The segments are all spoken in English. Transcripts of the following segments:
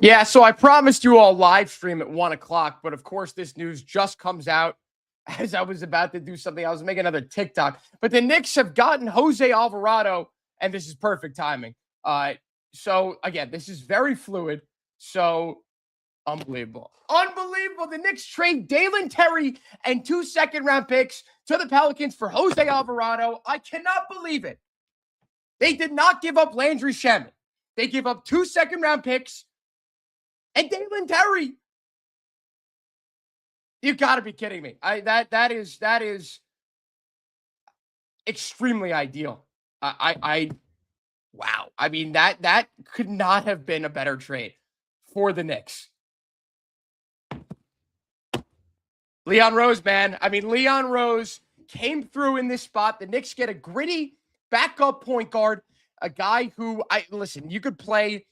Yeah, so I promised you all live stream at 1 o'clock, but of course, this news just comes out as I was about to do something. I was making another TikTok, but the Knicks have gotten Jose Alvarado, and this is perfect timing. So again, this is very fluid. So unbelievable. Unbelievable. The Knicks trade Dalen Terry and 2 second-round picks to the Pelicans for Jose Alvarado. I cannot believe it. They did not give up Landry Shamet. They give up 2 second-round picks and Dalen Terry. You got to be kidding me. That is extremely ideal. Wow. I mean, that could not have been a better trade for the Knicks. Leon Rose, man. I mean, Leon Rose came through in this spot. The Knicks get a gritty backup point guard, a guy who listen, you could play.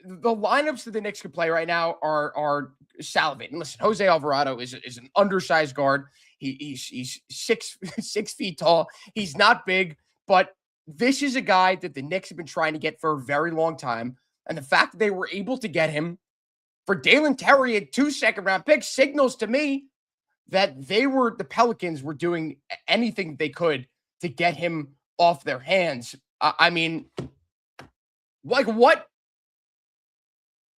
The lineups that the Knicks could play right now are salivating. Listen, Jose Alvarado is an undersized guard. He's 6 feet tall. He's not big, but this is a guy that the Knicks have been trying to get for a very long time. And the fact that they were able to get him for Dalen Terry at 2 second-round picks signals to me that the Pelicans were doing anything they could to get him off their hands. I mean, like what?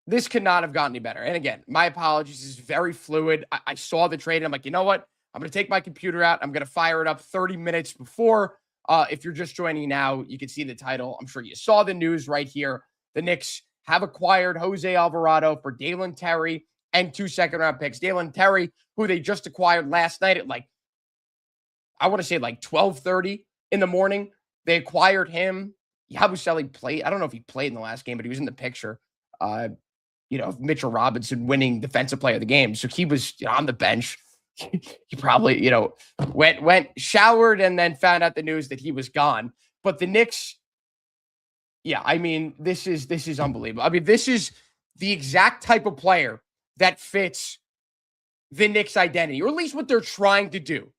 This could not have gotten any better. And again, my apologies. This is very fluid. I saw the trade. And I'm like, you know what? I'm going to take my computer out. I'm going to fire it up 30 minutes before. If you're just joining now, you can see the title. I'm sure you saw the news right here. The Knicks have acquired Jose Alvarado for Dalen Terry and 2 second-round picks. Dalen Terry, who they just acquired last night at I want to say 12:30 in the morning. They acquired him. Yabusele played. I don't know if he played in the last game, but he was in the picture. Mitchell Robinson winning defensive player of the game. So he was on the bench. He probably, went showered and then found out the news that he was gone. But the Knicks, yeah, I mean, this is unbelievable. I mean, this is the exact type of player that fits the Knicks identity, or at least what they're trying to do.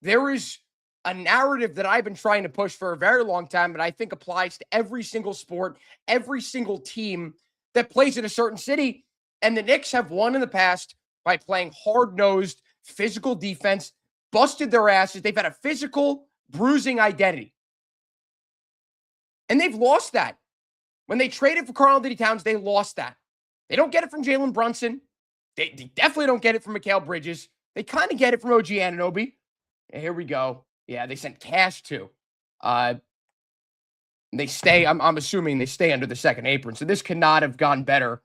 There is a narrative that I've been trying to push for a very long time, but I think applies to every single sport, every single team that plays in a certain city. And the Knicks have won in the past by playing hard-nosed, physical defense, busted their asses. They've had a physical, bruising identity. And they've lost that. When they traded for Karl-Anthony Towns, they lost that. They don't get it from Jalen Brunson. They definitely don't get it from Mikal Bridges. They kind of get it from OG Anunoby. And here we go. Yeah, they sent cash too. They stay, I'm assuming they stay under the second apron. So this could not have gone better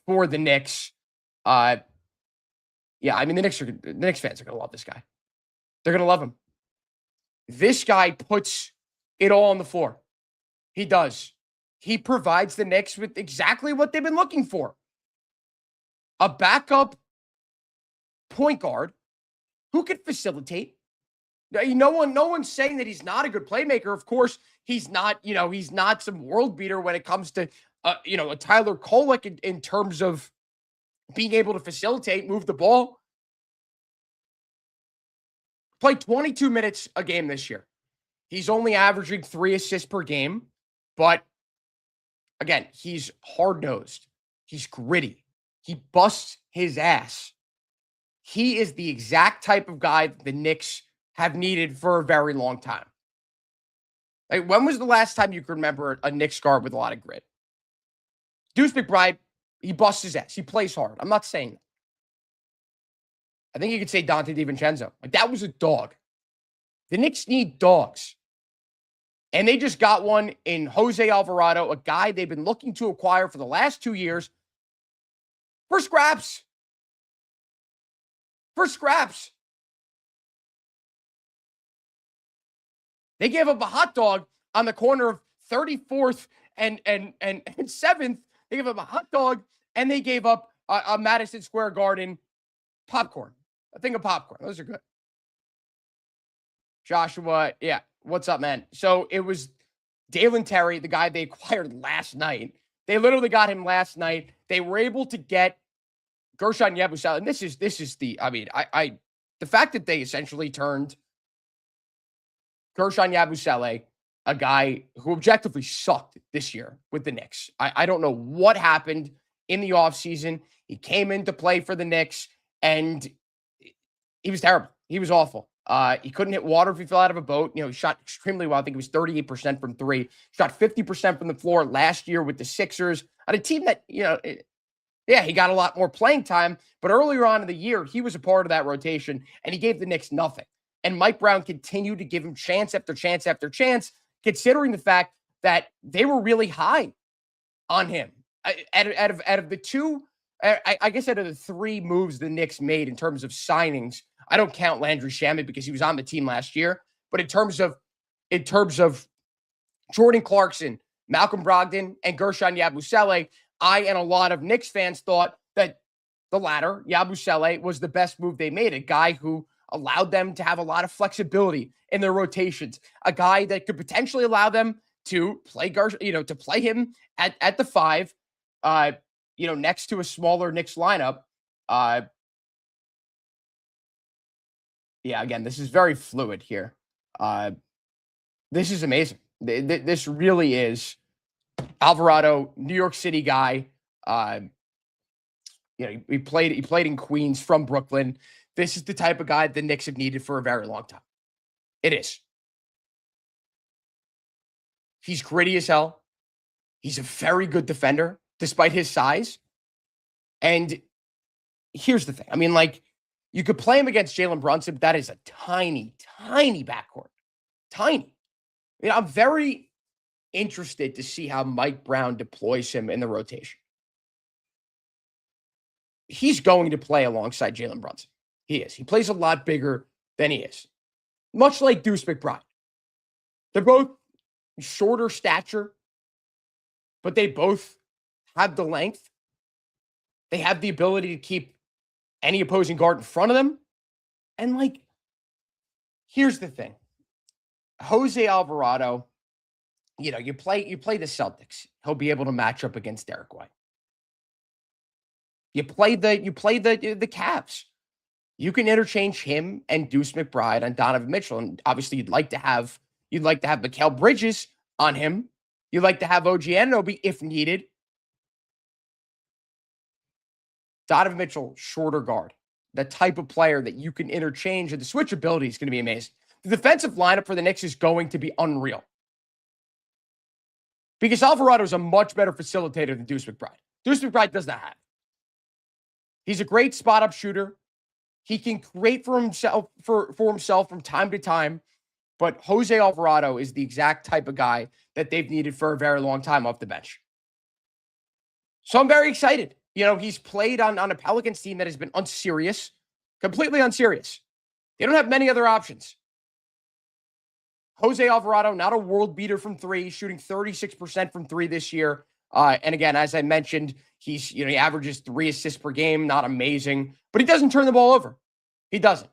for the Knicks. Yeah, I mean, the Knicks fans are going to love this guy. They're going to love him. This guy puts it all on the floor. He does. He provides the Knicks with exactly what they've been looking for. A backup point guard who could facilitate. No one's saying that he's not a good playmaker. Of course, he's not, he's not some world beater when it comes to, a Tyler Kolek in terms of being able to facilitate, move the ball. Played 22 minutes a game this year. He's only averaging 3 assists per game, but again, he's hard-nosed. He's gritty. He busts his ass. He is the exact type of guy that the Knicks have needed for a very long time. Like, when was the last time you could remember a Knicks guard with a lot of grit? Deuce McBride, he busts his ass. He plays hard. I'm not saying that. I think you could say Dante DiVincenzo. Like, that was a dog. The Knicks need dogs. And they just got one in Jose Alvarado, a guy they've been looking to acquire for the last 2 years for scraps. For scraps. They gave up a hot dog on the corner of 34th and 7th. They gave up a hot dog, and they gave up a Madison Square Garden popcorn. A thing of popcorn. Those are good. Joshua, yeah. What's up, man? So it was Dalen Terry, the guy they acquired last night. They literally got him last night. They were able to get Gershon Yabusele. And this is the, I mean, the fact that they essentially turned Gershon Yabusele, a guy who objectively sucked this year with the Knicks. I don't know what happened in the offseason. He came in to play for the Knicks, and he was terrible. He was awful. He couldn't hit water if he fell out of a boat. He shot extremely well. I think it was 38% from three. Shot 50% from the floor last year with the Sixers on a team that, he got a lot more playing time. But earlier on in the year, he was a part of that rotation, and he gave the Knicks nothing. And Mike Brown continued to give him chance after chance after chance, considering the fact that they were really high on him. Out of the two, I guess out of the three moves the Knicks made in terms of signings, I don't count Landry Shamet because he was on the team last year. But in terms of Jordan Clarkson, Malcolm Brogdon, and Gershon Yabusele, I and a lot of Knicks fans thought that the latter, Yabusele, was the best move they made. A guy who allowed them to have a lot of flexibility in their rotations. A guy that could potentially allow them to play to play him at the five, next to a smaller Knicks lineup. Again, this is very fluid here. This is amazing. This really is Alvarado, New York City guy. He played in Queens from Brooklyn. This is the type of guy the Knicks have needed for a very long time. It is. He's gritty as hell. He's a very good defender, despite his size. And here's the thing. I mean, you could play him against Jalen Brunson, but that is a tiny, tiny backcourt. Tiny. I'm very interested to see how Mike Brown deploys him in the rotation. He's going to play alongside Jalen Brunson. He is. He plays a lot bigger than he is. Much like Deuce McBride. They're both shorter stature, but they both have the length. They have the ability to keep any opposing guard in front of them. And here's the thing. Jose Alvarado, you play the Celtics. He'll be able to match up against Derek White. You play the Cavs. You can interchange him and Deuce McBride on Donovan Mitchell. And obviously you'd like to have Mikal Bridges on him. You'd like to have OG Anunoby if needed. Donovan Mitchell, shorter guard. The type of player that you can interchange, and the switchability is going to be amazing. The defensive lineup for the Knicks is going to be unreal. Because Alvarado is a much better facilitator than Deuce McBride. Deuce McBride does not have. He's a great spot-up shooter. He can create for himself from time to time. But Jose Alvarado is the exact type of guy that they've needed for a very long time off the bench. So I'm very excited. He's played on a Pelicans team that has been unserious, completely unserious. They don't have many other options. Jose Alvarado, not a world beater from three, shooting 36% from three this year. And again, as I mentioned, he averages 3 assists per game, not amazing, but he doesn't turn the ball over. He doesn't.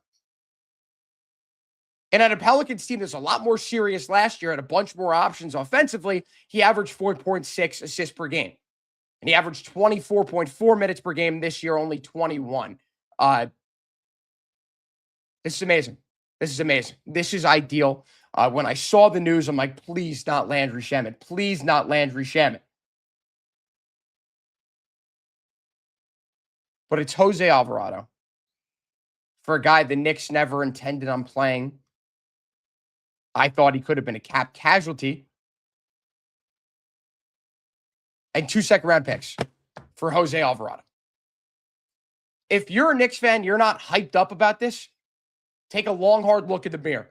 And at a Pelicans team that's a lot more serious last year, had a bunch more options offensively, he averaged 4.6 assists per game. And he averaged 24.4 minutes per game this year, only 21. This is amazing. This is amazing. This is ideal. When I saw the news, I'm like, please not Landry Shamet. Please not Landry Shamet. But it's Jose Alvarado. For a guy the Knicks never intended on playing. I thought he could have been a cap casualty. And 2 second-round picks for Jose Alvarado. If you're a Knicks fan, you're not hyped up about this, take a long, hard look at the mirror.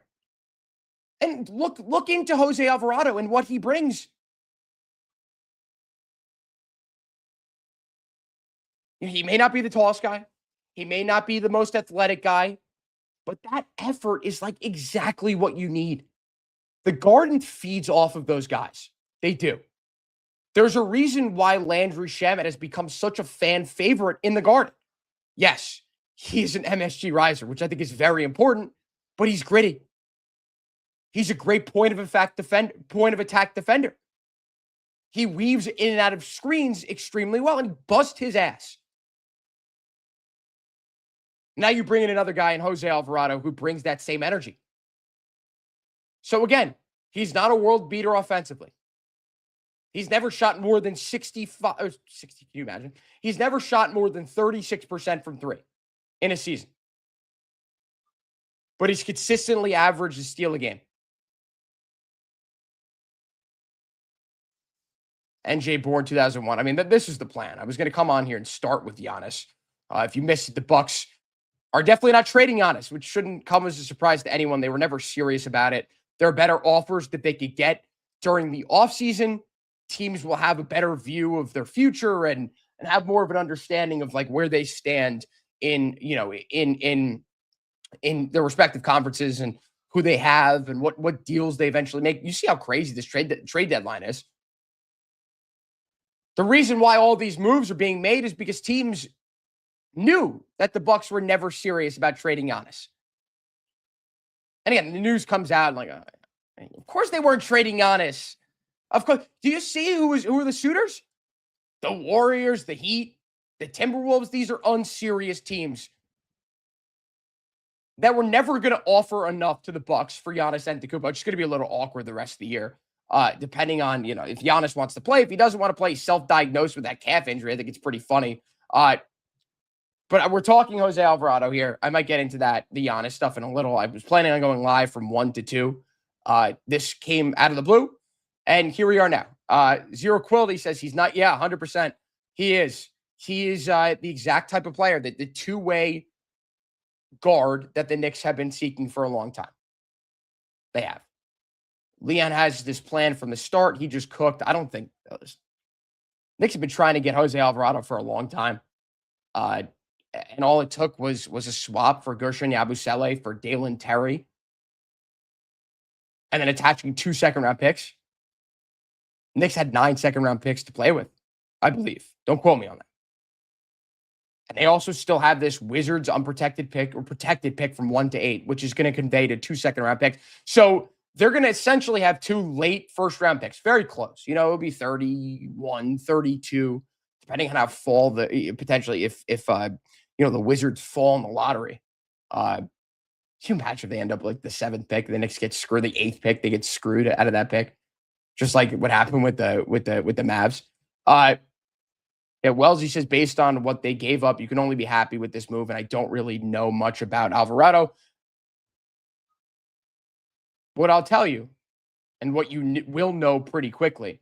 And look into Jose Alvarado and what he brings. He may not be the tallest guy. He may not be the most athletic guy. But that effort is exactly what you need. The Garden feeds off of those guys. They do. There's a reason why Landry Shamet has become such a fan favorite in the Garden. Yes, he's an MSG riser, which I think is very important, but he's gritty. He's a great point of attack defender. He weaves in and out of screens extremely well, and he busts his ass. Now you bring in another guy in Jose Alvarado who brings that same energy. So again, he's not a world beater offensively. He's never shot more than 65 or 60. Can you imagine? He's never shot more than 36% from three in a season. But he's consistently averaged a steal a game. NJ born 2001. I mean, this is the plan. I was going to come on here and start with Giannis. If you missed it, the Bucks are definitely not trading Giannis, which shouldn't come as a surprise to anyone. They were never serious about it. There are better offers that they could get during the offseason. Teams will have a better view of their future and have more of an understanding of like where they stand in, you know, in their respective conferences and who they have and what deals they eventually make. You see how crazy this trade deadline is. The reason why all these moves are being made is because teams knew that the Bucks were never serious about trading Giannis. And again, the news comes out like, of course they weren't trading Giannis. Of course. Do you see who are the suitors? The Warriors, the Heat, the Timberwolves. These are unserious teams that were never going to offer enough to the Bucks for Giannis Antetokounmpo. It's just going to be a little awkward the rest of the year, depending on, you know, if Giannis wants to play. If he doesn't want to play, self-diagnosed with that calf injury. I think it's pretty funny. But we're talking Jose Alvarado here. I might get into the Giannis stuff in a little. I was planning on going live from 1 to 2. This came out of the blue, and here we are now. Zero Quilty says he's not. Yeah, 100%. He is. He is the exact type of player that the two-way guard that the Knicks have been seeking for a long time. They have. Leon has this plan from the start. He just cooked. I don't think those Knicks have been trying to get Jose Alvarado for a long time. And all it took was a swap for Gershon Yabusele for Dalen Terry. And then attaching 2 second-round picks. Knicks had 9 second-round picks to play with, I believe. Don't quote me on that. And they also still have this Wizards unprotected pick or protected pick from 1 to 8, which is going to convey to 2 second-round picks. So they're going to essentially have 2 late first-round picks. Very close. You know, it'll be 31, 32, depending on how fall potentially if you know, the Wizards fall in the lottery. Can you imagine if they end up like the 7th pick, the Knicks get screwed, the 8th pick, they get screwed out of that pick, just like what happened with the Mavs. Yeah, Wellesley says based on what they gave up, you can only be happy with this move, and I don't really know much about Alvarado. What I'll tell you, and what you will know pretty quickly,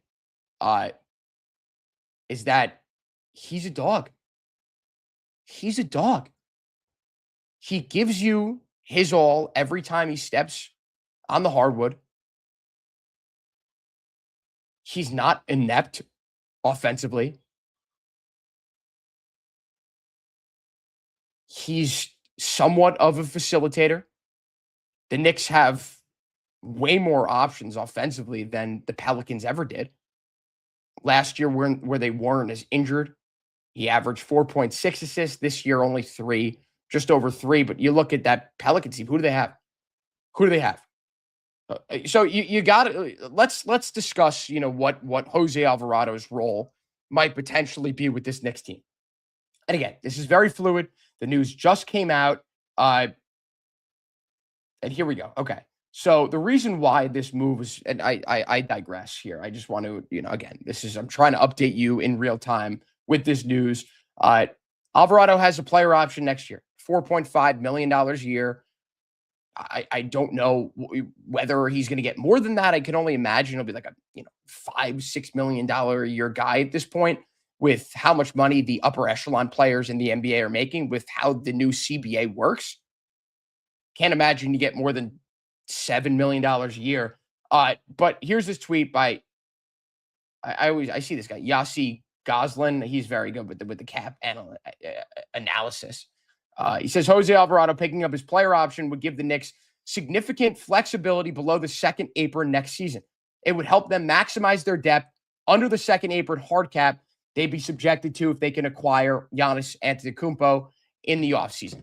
is that he's a dog. He's a dog. He gives you his all every time he steps on the hardwood. He's not inept offensively. He's somewhat of a facilitator. The Knicks have way more options offensively than the Pelicans ever did. Last year, where they weren't as injured, he averaged 4.6 assists. This year, only 3, just over 3. But you look at that Pelicans team. Who do they have? Who do they have? So you got to let's discuss, you know, what Jose Alvarado's role might potentially be with this Knicks team. And again, this is very fluid. The news just came out, and here we go. Okay, so the reason why this move is, and I digress here. I just want to, you know, again, I'm trying to update you in real time with this news. Alvarado has a player option next year, $4.5 million a year. I don't know whether he's going to get more than that. I can only imagine it'll be like a $5-6 million a year guy at this point, with how much money the upper echelon players in the NBA are making, with how the new CBA works. Can't imagine you get more than $7 million a year. But here's this tweet by I see this guy, Yossi Goslin. He's very good with the cap analysis. He says Jose Alvarado picking up his player option would give the Knicks significant flexibility below the second apron next season. It would help them maximize their depth under the second apron hard cap they'd be subjected to if they can acquire Giannis Antetokounmpo in the offseason.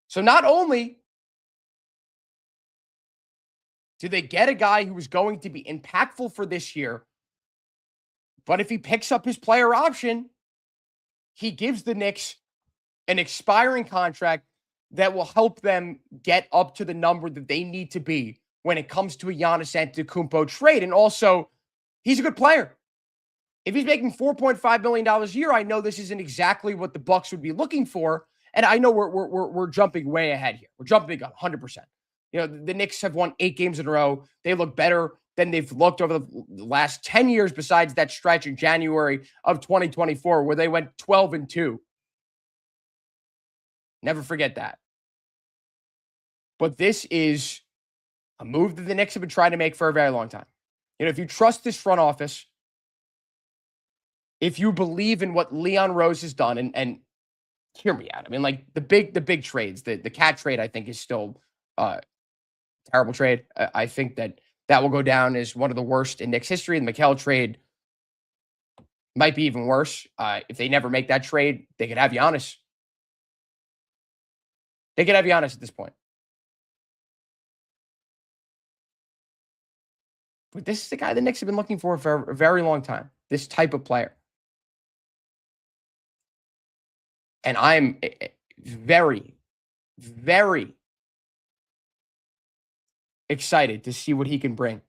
So not only do they get a guy who is going to be impactful for this year, but if he picks up his player option, he gives the Knicks an expiring contract that will help them get up to the number that they need to be when it comes to a Giannis Antetokounmpo trade. And also, he's a good player. If he's making $4.5 million a year, I know this isn't exactly what the Bucks would be looking for. And I know we're jumping way ahead here. We're jumping 100%. You know, the Knicks have won 8 games in a row. They look better than they've looked over the last 10 years, besides that stretch in January of 2024 where they went 12-2. Never forget that. But this is a move that the Knicks have been trying to make for a very long time. You know, if you trust this front office, if you believe in what Leon Rose has done, and hear me out. I mean, like the big trades, the Cat trade, I think is still terrible trade. I think that will go down as one of the worst in Knicks history. The Mikal trade might be even worse. If they never make that trade, they could have Giannis. They could have Giannis at this point. But this is the guy the Knicks have been looking for a very long time. This type of player. And I'm very, very excited to see what he can bring.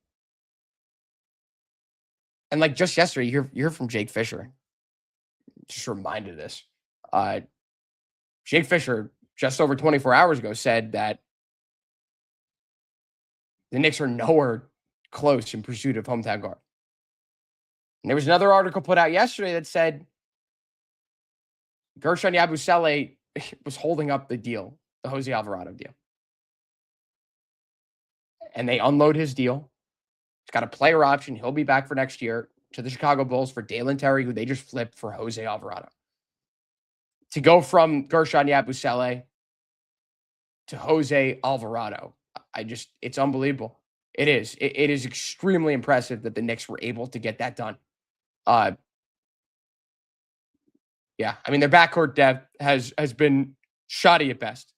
And like just yesterday, you hear from Jake Fisher. Just reminded of this. Jake Fisher, just over 24 hours ago, said that the Knicks are nowhere close in pursuit of hometown guard. And there was another article put out yesterday that said Gershon Yabusele was holding up the deal, the Jose Alvarado deal. And they unload his deal. He's got a player option. He'll be back for next year to the Chicago Bulls for Dalen Terry, who they just flipped for Jose Alvarado. To go from Gershon Yabusele to Jose Alvarado, it's unbelievable. It is. It is extremely impressive that the Knicks were able to get that done. Yeah, I mean, their backcourt depth has been shoddy at best.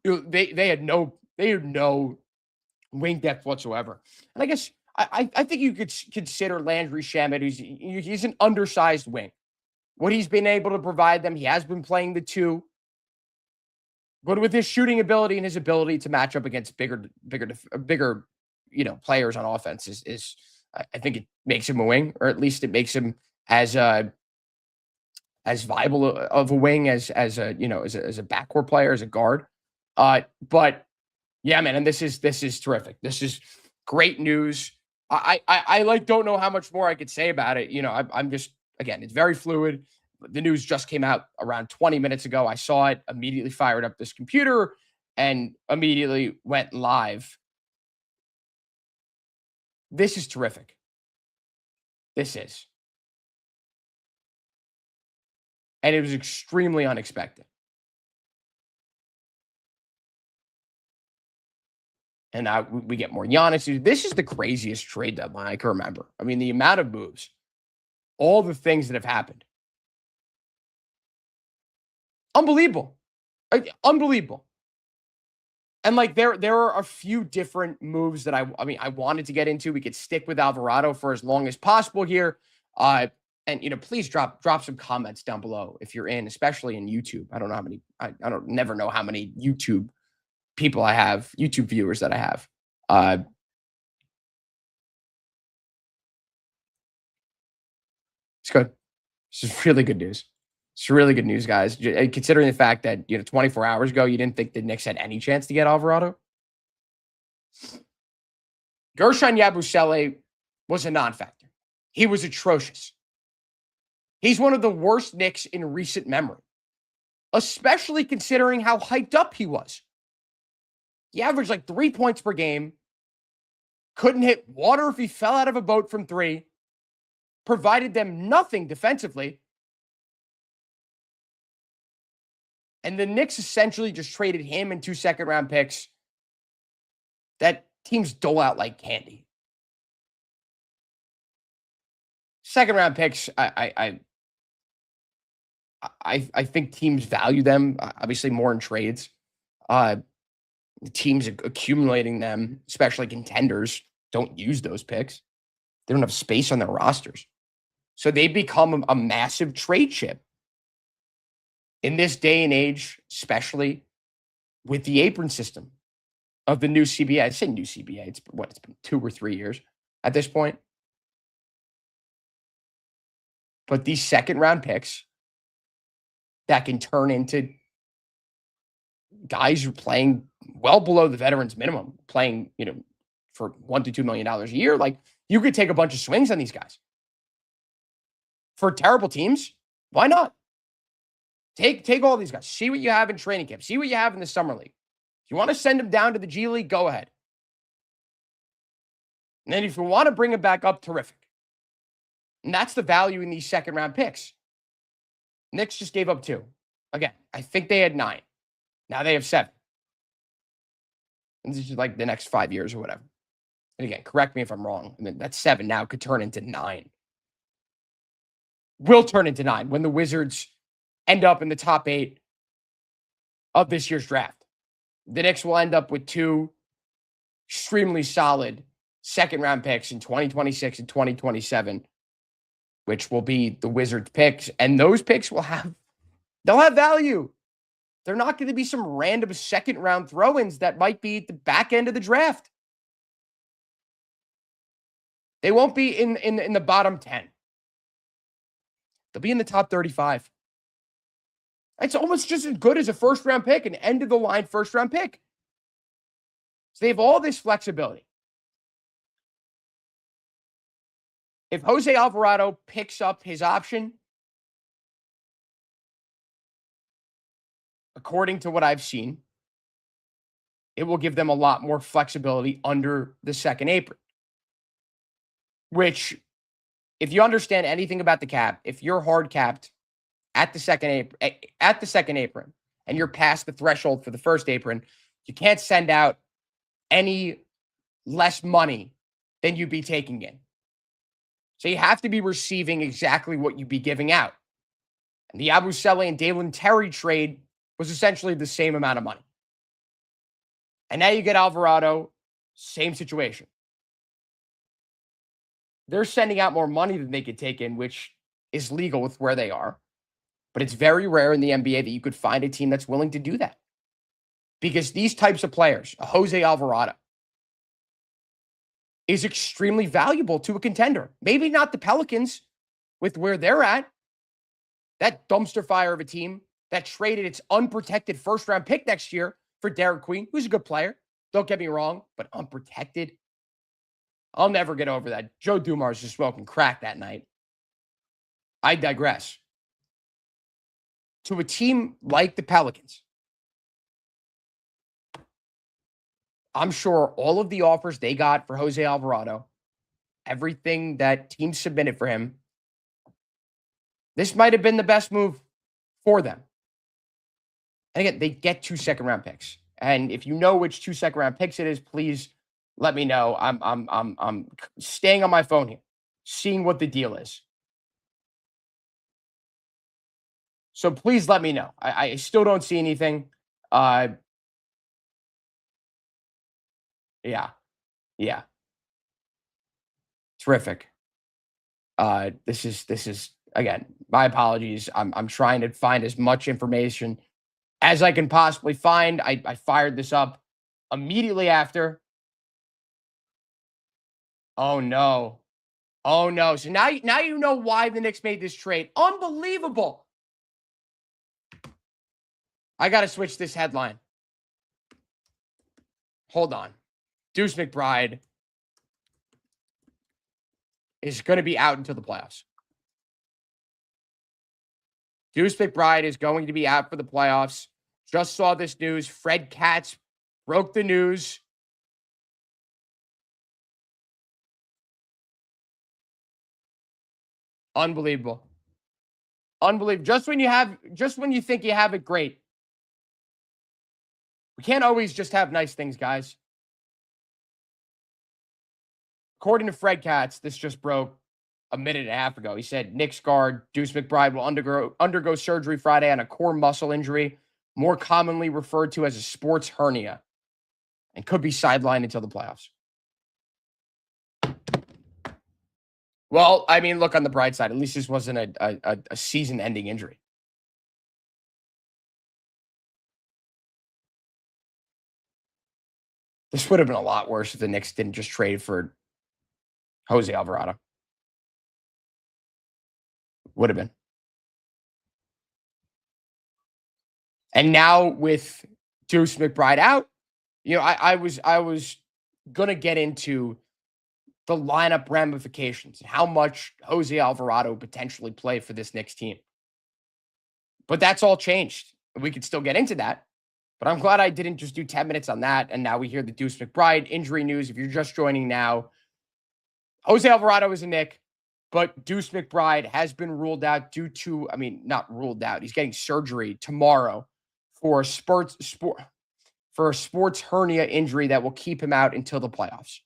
You know, they had no wing depth whatsoever. And I guess I think you could consider Landry Shamet, he's an undersized wing. What he's been able to provide them, he has been playing the 2. But with his shooting ability and his ability to match up against bigger, players on offense is I think it makes him a wing, or at least it makes him as viable of a wing as a backcourt player, as a guard. But yeah, man, and this is terrific. This is great news. I like don't know how much more I could say about it. You know, I'm just, again, it's very fluid. The news just came out around 20 minutes ago. I saw it, immediately fired up this computer and immediately went live. This is terrific. This is. And it was extremely unexpected. And now we get more Giannis. This is the craziest trade deadline I can remember. I mean, the amount of moves, all the things that have happened. Unbelievable. Unbelievable. And like there are a few different moves that I wanted to get into. We could stick with Alvarado for as long as possible here. And please drop some comments down below if you're in, especially in YouTube. I don't know how many never know how many YouTube people I have, YouTube viewers that I have. It's good. This is really good news. It's really good news, guys. Considering the fact that 24 hours ago you didn't think the Knicks had any chance to get Alvarado. Gershon Yabusele was a non-factor. He was atrocious. He's one of the worst Knicks in recent memory, especially considering how hyped up he was. He averaged like 3 points per game, couldn't hit water if he fell out of a boat from 3, provided them nothing defensively. And the Knicks essentially just traded him and 2 second-round picks that teams dole out like candy. Second-round picks, I think teams value them, obviously more in trades. The teams accumulating them, especially contenders, don't use those picks. They don't have space on their rosters. So they become a massive trade chip. In this day and age, especially with the apron system. of the new CBA. I say new CBA. It's been 2 or 3 years at this point. But these second round picks that can turn into guys who are playing well below the veterans minimum, playing, for $1 to $2 million a year. Like, you could take a bunch of swings on these guys. For terrible teams, why not? Take all these guys. See what you have in training camp. See what you have in the summer league. If you want to send them down to the G League, go ahead. And then if you want to bring them back up, terrific. And that's the value in these second round picks. Knicks just gave up 2. Again, I think they had 9. Now they have 7. And this is like the next 5 years or whatever. And again, correct me if I'm wrong. I mean, that 7 now could turn into 9. Will turn into 9 when the Wizards end up in the top 8 of this year's draft. The Knicks will end up with 2 extremely solid second round picks in 2026 and 2027, which will be the Wizards picks. And those picks they'll have value. They're not going to be some random second round throw-ins that might be at the back end of the draft. They won't be in the bottom 10. They'll be in the top 35. It's almost just as good as a first round pick, an end of the line first round pick. So they have all this flexibility. If Jose Alvarado picks up his option, according to what I've seen, it will give them a lot more flexibility under the second apron. Which, if you understand anything about the cap, if you're hard capped at the second apron and you're past the threshold for the first apron, you can't send out any less money than you'd be taking in. So you have to be receiving exactly what you'd be giving out. And the Abusele and Dalen Terry trade was essentially the same amount of money. And now you get Alvarado, same situation. They're sending out more money than they could take in, which is legal with where they are. But it's very rare in the NBA that you could find a team that's willing to do that. Because these types of players, a Jose Alvarado, is extremely valuable to a contender. Maybe not the Pelicans with where they're at. That dumpster fire of a team that traded its unprotected first-round pick next year for Derek Queen, who's a good player. Don't get me wrong, but unprotected. I'll never get over that. Joe Dumars just smoking crack that night. I digress. To a team like the Pelicans, I'm sure all of the offers they got for Jose Alvarado, everything that teams submitted for him, this might have been the best move for them. And again, they get 2 second-round picks. And if you know which 2 second-round picks it is, please let me know. I'm staying on my phone here, seeing what the deal is. So please let me know. I still don't see anything. Yeah. Terrific. This is again, my apologies. I'm trying to find as much information as I can possibly find. I fired this up immediately after. Oh no. So now you know why the Knicks made this trade. Unbelievable. I got to switch this headline. Hold on. Deuce McBride is going to be out until the playoffs. Deuce McBride is going to be out for the playoffs. Just saw this news. Fred Katz broke the news. Unbelievable. Just when you think you have it great. We can't always just have nice things, guys. According to Fred Katz, this just broke a minute and a half ago. He said Knicks guard Deuce McBride will undergo surgery Friday on a core muscle injury, more commonly referred to as a sports hernia, and could be sidelined until the playoffs. Well, I mean, look on the bright side. At least this wasn't a season-ending injury. This would have been a lot worse if the Knicks didn't just trade for Jose Alvarado. Would have been. And now with Deuce McBride out, I was gonna get into the lineup ramifications and how much Jose Alvarado potentially play for this Knicks team. But that's all changed. We could still get into that. But I'm glad I didn't just do 10 minutes on that. And now we hear the Deuce McBride injury news. If you're just joining now, Jose Alvarado is a Knick, but Deuce McBride has been ruled out due to, not ruled out. He's getting surgery tomorrow for a sports hernia injury that will keep him out until the playoffs.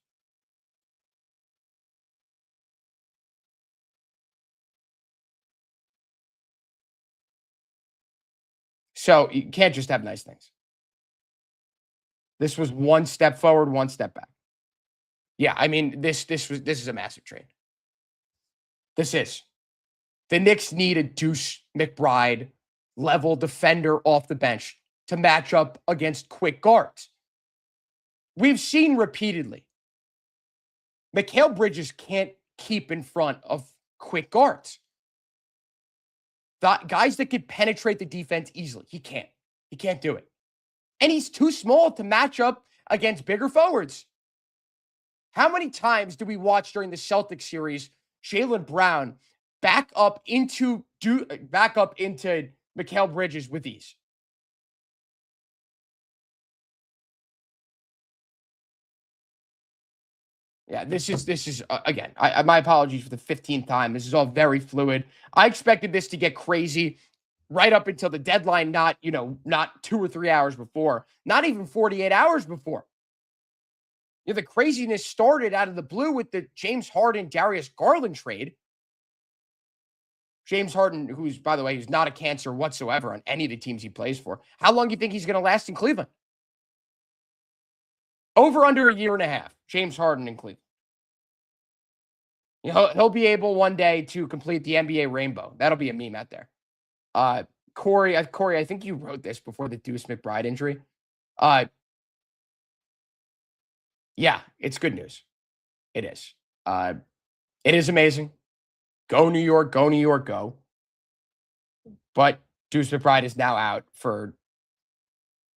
So you can't just have nice things. This was one step forward, one step back. Yeah, this is a massive trade. This is. The Knicks need a Deuce McBride level defender off the bench to match up against quick guards. We've seen repeatedly, Mikal Bridges can't keep in front of quick guards. The guys that can penetrate the defense easily. He can't. He can't do it. And he's too small to match up against bigger forwards. How many times do we watch during the Celtics series Jaylen Brown back up into Mikal Bridges with ease? Yeah, this is again, my apologies for the 15th time. This is all very fluid. I expected this to get crazy right up until the deadline, not 2 or 3 hours before, not even 48 hours before. The craziness started out of the blue with the James Harden, Darius Garland trade. James Harden, who's, by the way, who's not a cancer whatsoever on any of the teams he plays for. How long do you think he's going to last in Cleveland? Over under a year and a half, James Harden in Cleveland. He'll be able one day to complete the NBA rainbow. That'll be a meme out there. Corey, I think you wrote this before the Deuce McBride injury. Yeah, it's good news. It is. It is amazing. Go New York, go New York, go. But Deuce McBride is now out for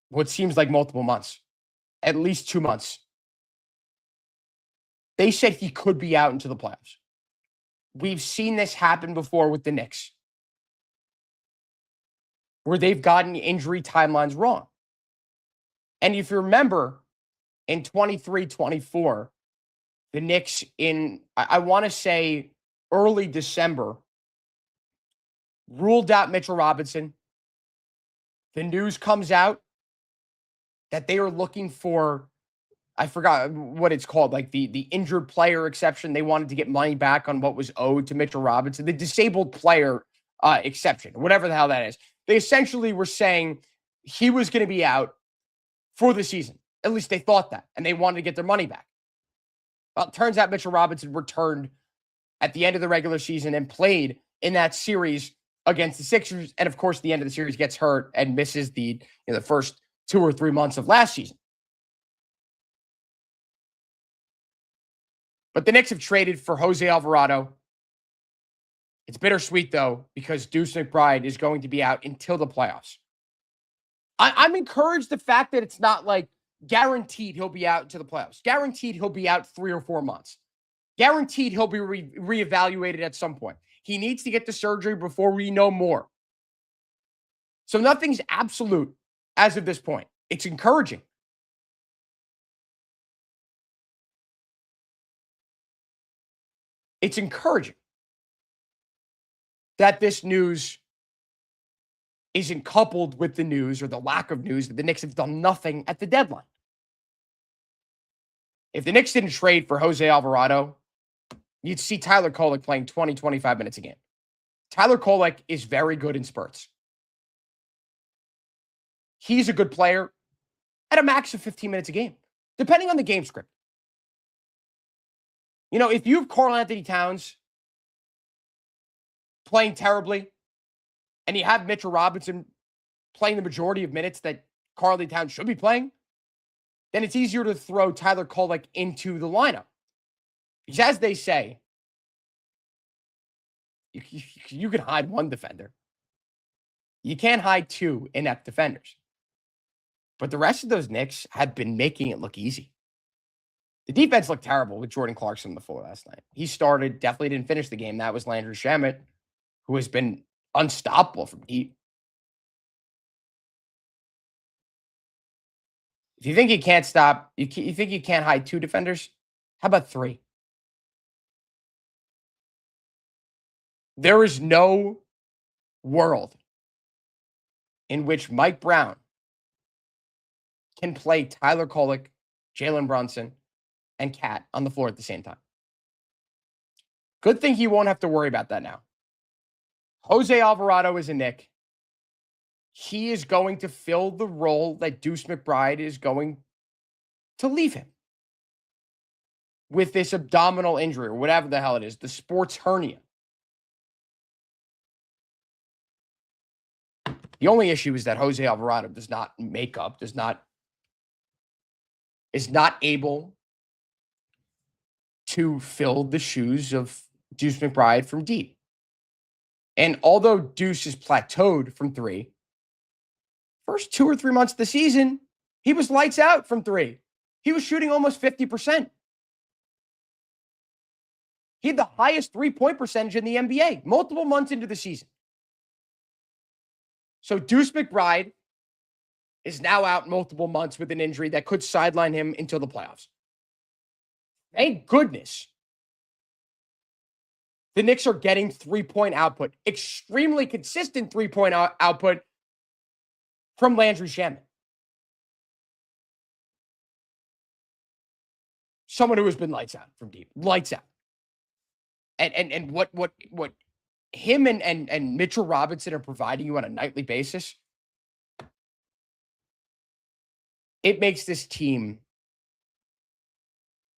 what seems like multiple months, at least 2 months. They said he could be out into the playoffs. We've seen this happen before with the Knicks, where they've gotten injury timelines wrong. And if you remember, in 23-24, the Knicks I want to say early December, ruled out Mitchell Robinson. The news comes out that they are looking for, I forgot what it's called, like the injured player exception. They wanted to get money back on what was owed to Mitchell Robinson, the disabled player exception, whatever the hell that is. They essentially were saying he was going to be out for the season. At least they thought that, and they wanted to get their money back. Well, it turns out Mitchell Robinson returned at the end of the regular season and played in that series against the Sixers. And of course, the end of the series gets hurt and misses the first 2 or 3 months of last season. But the Knicks have traded for Jose Alvarado. It's bittersweet, though, because Deuce McBride is going to be out until the playoffs. I'm encouraged the fact that it's not like guaranteed he'll be out to the playoffs. Guaranteed he'll be out 3 or 4 months. Guaranteed he'll be reevaluated at some point. He needs to get the surgery before we know more. So nothing's absolute as of this point. It's encouraging. It's encouraging that this news isn't coupled with the news or the lack of news that the Knicks have done nothing at the deadline. If the Knicks didn't trade for Jose Alvarado, you'd see Tyler Kolek playing 20, 25 minutes a game. Tyler Kolek is very good in spurts. He's a good player at a max of 15 minutes a game, depending on the game script. If you have Karl Anthony Towns playing terribly, and you have Mitchell Robinson playing the majority of minutes that Karl Anthony Towns should be playing, then it's easier to throw Tyler Kolek into the lineup. Because as they say, you can hide one defender. You can't hide two inept defenders. But the rest of those Knicks have been making it look easy. The defense looked terrible with Jordan Clarkson on the floor last night. He started, definitely didn't finish the game. That was Landry Shamet, who has been unstoppable from deep. If you think you can't stop, you think you can't hide two defenders, how about three? There is no world in which Mike Brown can play Tyler Kolek, Jalen Brunson, and Cat on the floor at the same time. Good thing he won't have to worry about that now. Jose Alvarado is a Knick. He is going to fill the role that Deuce McBride is going to leave him with this abdominal injury or whatever the hell it is, the sports hernia. The only issue is that Jose Alvarado is not able to fill the shoes of Deuce McBride from deep. And although Deuce is plateaued from three, first 2 or 3 months of the season, he was lights out from three. He was shooting almost 50%. He had the highest three-point percentage in the NBA multiple months into the season. So Deuce McBride is now out multiple months with an injury that could sideline him until the playoffs. Thank goodness the Knicks are getting three-point output, extremely consistent three-point output from Landry Shamet. Someone who has been lights out from deep. Lights out. And what him and Mitchell Robinson are providing you on a nightly basis, it makes this team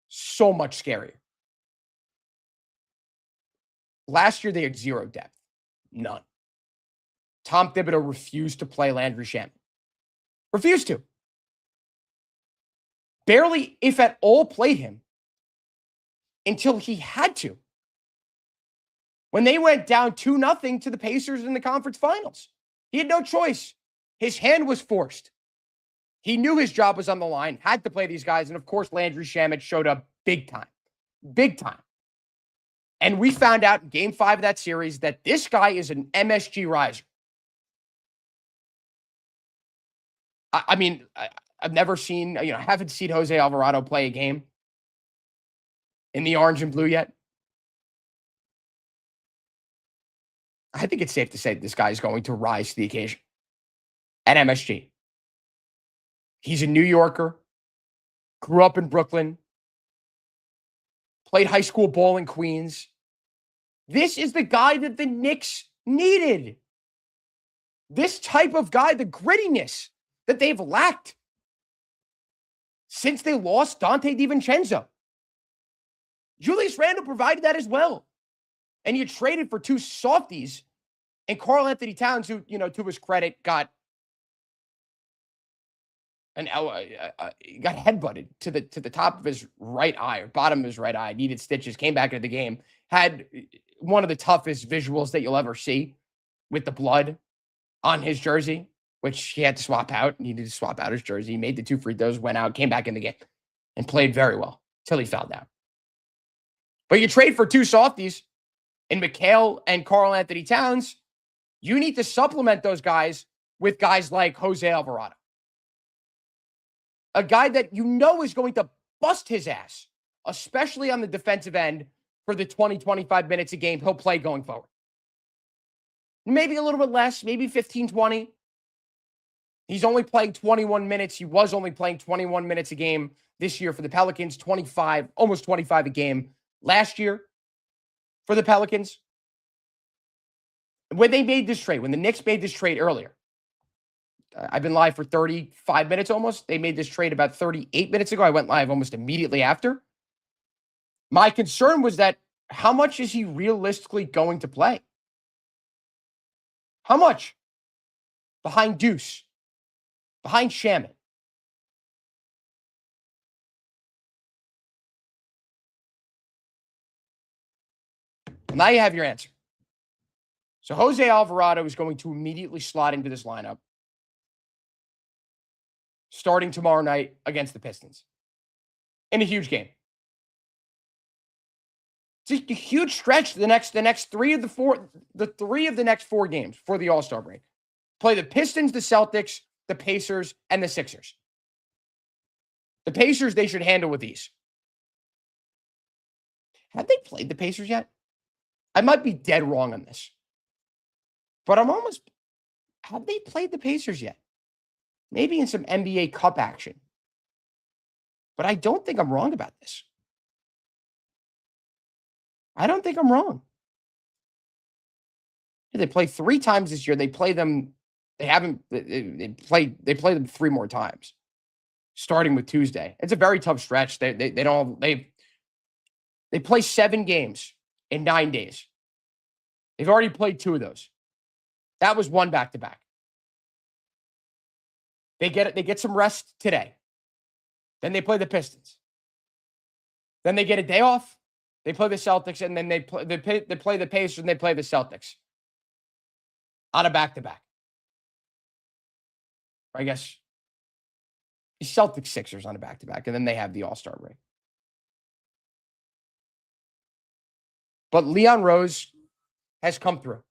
so much scarier. Last year, they had zero depth. None. Tom Thibodeau refused to play Landry Shamet. Refused to. Barely, if at all, played him until he had to. When they went down 2-0 to the Pacers in the conference finals. He had no choice. His hand was forced. He knew his job was on the line, had to play these guys, and of course, Landry Shamet showed up big time. Big time. And we found out in Game 5 of that series that this guy is an MSG riser. I mean, I've never seen, I haven't seen Jose Alvarado play a game in the orange and blue yet. I think it's safe to say this guy is going to rise to the occasion at MSG. He's a New Yorker, grew up in Brooklyn, played high school ball in Queens. This is the guy that the Knicks needed. This type of guy, the grittiness that they've lacked since they lost Dante DiVincenzo. Julius Randle provided that as well. And you traded for two softies and Karl Anthony Towns, who, to his credit, got headbutted to the top of his right eye or bottom of his right eye, needed stitches, came back into the game, had one of the toughest visuals that you'll ever see with the blood on his jersey, which he had to swap out. He needed to swap out his jersey. He made the 2 free throws, went out, came back in the game, and played very well till he fell down. But you trade for two softies in McHale and Karl Anthony Towns, you need to supplement those guys with guys like Jose Alvarado. A guy that is going to bust his ass, especially on the defensive end for the 20-25 minutes a game he'll play going forward. Maybe a little bit less, maybe 15-20. He's only playing 21 minutes. He was only playing 21 minutes a game this year for the Pelicans, 25, almost 25 a game last year for the Pelicans. When they made this trade, when the Knicks made this trade earlier, I've been live for 35 minutes almost. They made this trade about 38 minutes ago. I went live almost immediately after. My concern was that how much is he realistically going to play? How much? Behind Deuce, behind Shamet. Now you have your answer. So Jose Alvarado is going to immediately slot into this lineup starting tomorrow night against the Pistons in a huge game. It's a huge stretch the next three of the next 4 games for the All-Star break. Play the Pistons, the Celtics, the Pacers, and the Sixers. The Pacers they should handle with ease. Have they played the Pacers yet? I might be dead wrong on this. But have they played the Pacers yet? Maybe in some NBA Cup action. But I don't think I'm wrong about this. I don't think I'm wrong. They play 3 times this year. They play them. They play them 3 more times, starting with Tuesday. It's a very tough stretch. They play 7 games in 9 days. They've already played 2 of those. That was 1 back-to-back. They get some rest today. Then they play the Pistons. Then they get a day off. They play the Celtics, and then they play the Pacers, and they play the Celtics on a back-to-back. I guess the Celtics Sixers on a back-to-back, and then they have the All-Star break. But Leon Rose has come through.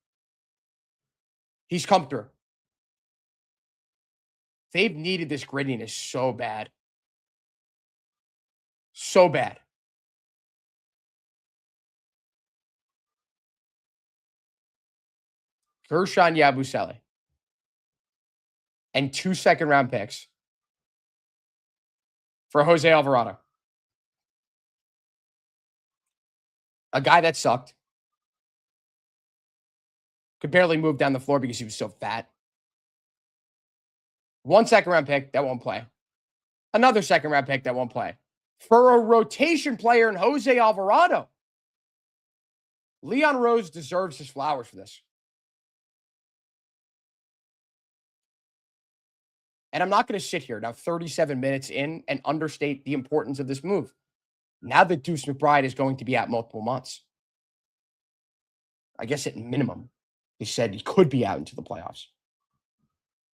He's come through. They've needed this grittiness so bad. So bad. Gershon Yabusele and 2 second-round picks for Jose Alvarado. A guy that sucked. Could barely move down the floor because he was so fat. 1 second-round pick that won't play. Another second-round pick that won't play. For a rotation player in Jose Alvarado. Leon Rose deserves his flowers for this. And I'm not going to sit here now 37 minutes in and understate the importance of this move. Now that Deuce McBride is going to be out multiple months. I guess at minimum, he said he could be out into the playoffs.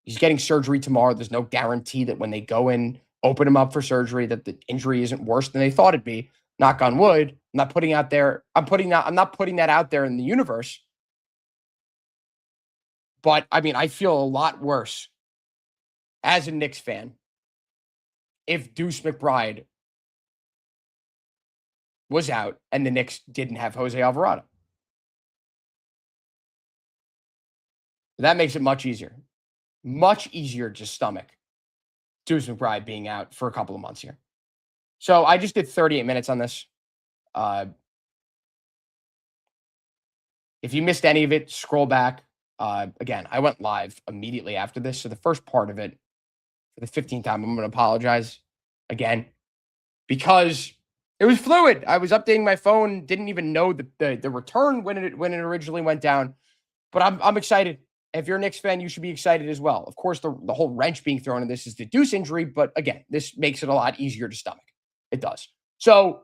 He's getting surgery tomorrow. There's no guarantee that when they go in, open him up for surgery, that the injury isn't worse than they thought it'd be. Knock on wood. I'm not putting that out there in the universe. But I mean, I feel a lot worse as a Knicks fan if Deuce McBride was out and the Knicks didn't have Jose Alvarado. That makes it much easier. Much easier to stomach Deuce McBride being out for a couple of months here. So I just did 38 minutes on this. If you missed any of it, scroll back. Again, I went live immediately after this. So the first part of it, for the 15th time, I'm going to apologize again because it was fluid. I was updating my phone, didn't even know the return when it originally went down. But I'm excited. If you're a Knicks fan, you should be excited as well. Of course, the whole wrench being thrown in this is the Deuce injury, but again, this makes it a lot easier to stomach. It does. So,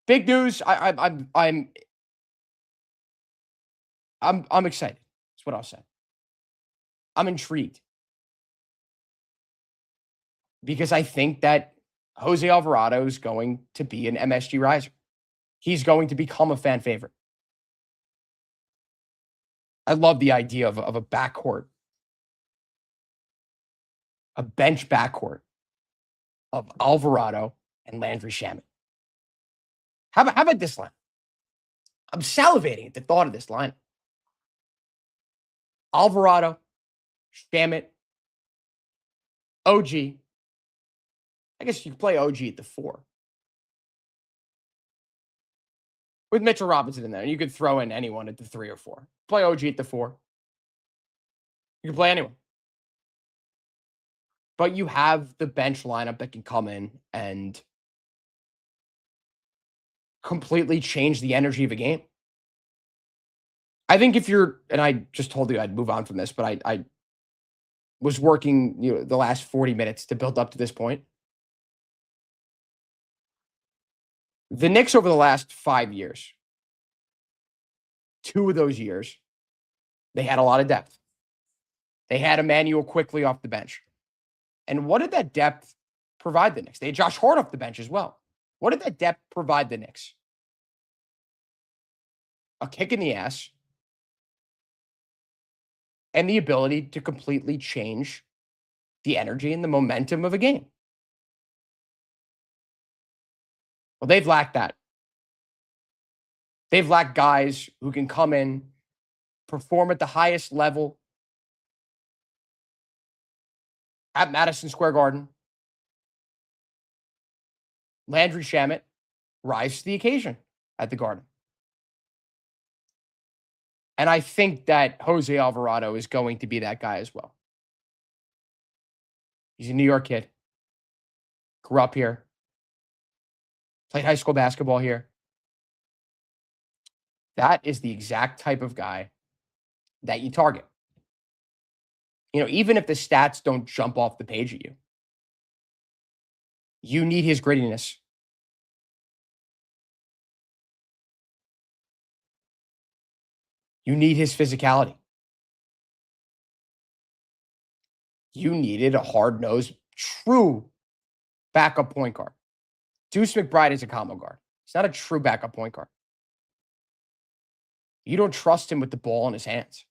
big news. I'm excited. That's what I'll say. I'm intrigued because I think that Jose Alvarado is going to be an MSG riser. He's going to become a fan favorite. I love the idea of a backcourt, a bench backcourt of Alvarado and Landry Shamet. How about this line? I'm salivating at the thought of this line. Alvarado, Shamet, OG. I guess you could play OG at the 4. With Mitchell Robinson in there. You could throw in anyone at the 3 or 4. Play OG at the 4. You can play anyone. But you have the bench lineup that can come in and completely change the energy of a game. I think if you're, and I just told you I'd move on from this, but I was working the last 40 minutes to build up to this point. The Knicks over the last 5 years 2 of those years, they had a lot of depth. They had Emmanuel quickly off the bench. And what did that depth provide the Knicks? They had Josh Hart off the bench as well. What did that depth provide the Knicks? A kick in the ass and the ability to completely change the energy and the momentum of a game. Well, they've lacked that. They've lacked guys who can come in, perform at the highest level at Madison Square Garden. Landry Shamet rise to the occasion at the Garden. And I think that Jose Alvarado is going to be that guy as well. He's a New York kid. Grew up here. Played high school basketball here. That is the exact type of guy that you target. You know, even if the stats don't jump off the page at you, you need his grittiness. You need his physicality. You needed a hard-nosed, true backup point guard. Deuce McBride is a combo guard. He's not a true backup point guard. You don't trust him with the ball in his hands.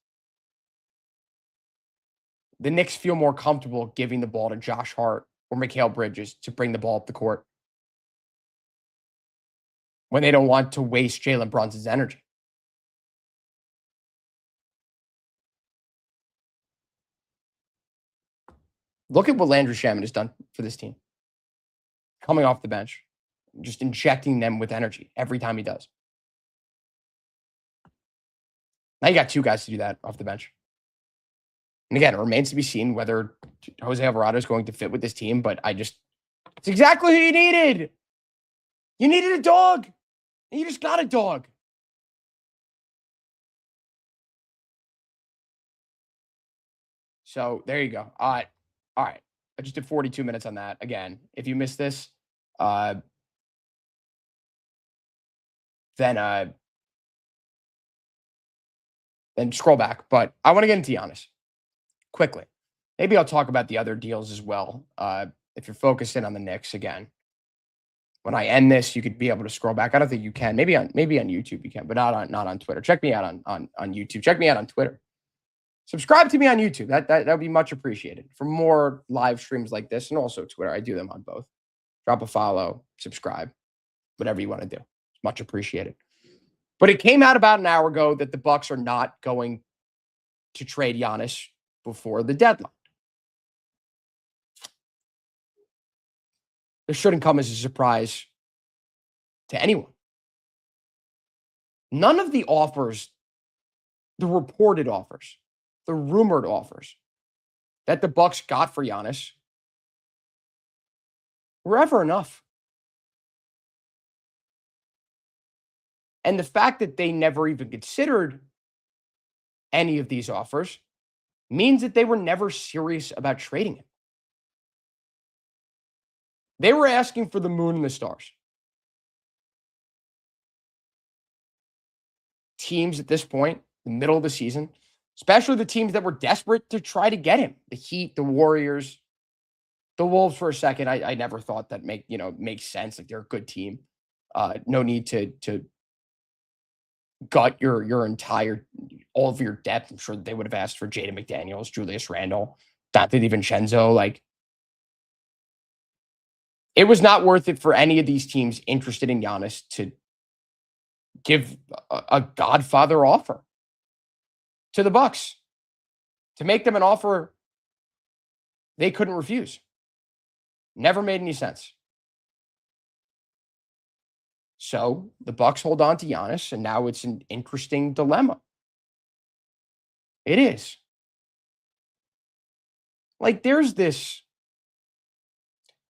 The Knicks feel more comfortable giving the ball to Josh Hart or Mikal Bridges to bring the ball up the court when they don't want to waste Jalen Brunson's energy. Look at what Landry Shamet has done for this team. Coming off the bench, just injecting them with energy every time he does. Now you got 2 guys to do that off the bench. And again, it remains to be seen whether Jose Alvarado is going to fit with this team, but it's exactly who you needed. You needed a dog, and you just got a dog. So there you go. All right. I just did 42 minutes on that. Again, if you missed this, then scroll back. But I want to get into Giannis quickly. Maybe I'll talk about the other deals as well. If you're focusing on the Knicks again, when I end this, you could be able to scroll back. I don't think you can. Maybe on YouTube you can, but not on Twitter. Check me out on YouTube. Check me out on Twitter. Subscribe to me on YouTube. That would be much appreciated for more live streams like this, and also Twitter. I do them on both. Drop a follow, subscribe, whatever you want to do. It's much appreciated. But it came out about an hour ago that the Bucks are not going to trade Giannis before the deadline. This shouldn't come as a surprise to anyone. None of the offers, the reported offers, the rumored offers that the Bucks got for Giannis were ever enough. And the fact that they never even considered any of these offers means that they were never serious about trading him. They were asking for the moon and the stars. Teams at this point, the middle of the season, especially the teams that were desperate to try to get him, the Heat, the Warriors, the Wolves for a second, I never thought that makes sense. Like, they're a good team. No need to gut all of your depth. I'm sure that they would have asked for Jaden McDaniels, Julius Randle, Dante DiVincenzo. Like, it was not worth it for any of these teams interested in Giannis to give a Godfather offer to the Bucks, to make them an offer they couldn't refuse. Never made any sense. So the Bucks hold on to Giannis, and now it's an interesting dilemma. It is. Like, there's this,